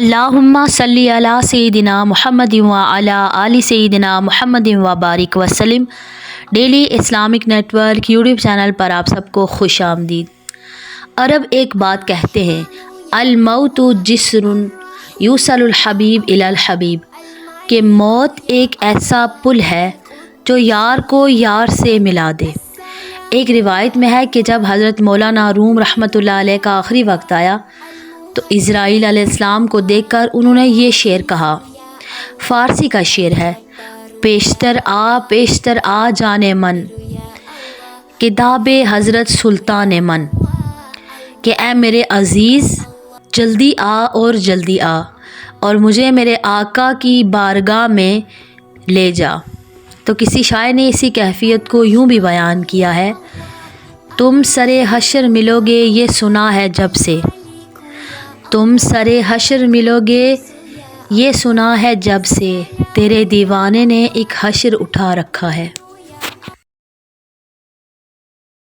اللہم صلی علی سیدنا محمد و علی آل سیدنا محمد و بارک وسلم۔ Daily Islamic network YouTube channel پر آپ سب کو خوش آمدید۔ عرب ایک بات کہتے ہیں، الموت جسر یوصل الحبیب الی الحبیب، کہ موت ایک ایسا پل ہے جو یار کو یار سے ملا دے۔ ایک روایت میں ہے کہ جب حضرت مولانا روم رحمۃ اللہ علیہ کا آخری وقت آیا تو اسرائیل علیہ السلام کو دیکھ کر انہوں نے یہ شعر کہا، فارسی کا شعر ہے، پیشتر آ جانے من، کتاب حضرت سلطان من، کہ اے میرے عزیز جلدی آ اور جلدی آ اور مجھے میرے آقا کی بارگاہ میں لے جا۔ تو کسی شاعر نے اسی کیفیت کو یوں بھی بیان کیا ہے، تم سرے حشر ملو گے یہ سنا ہے جب سے، تم سرے حشر ملو گے یہ سنا ہے جب سے، تیرے دیوانے نے ایک حشر اٹھا رکھا ہے۔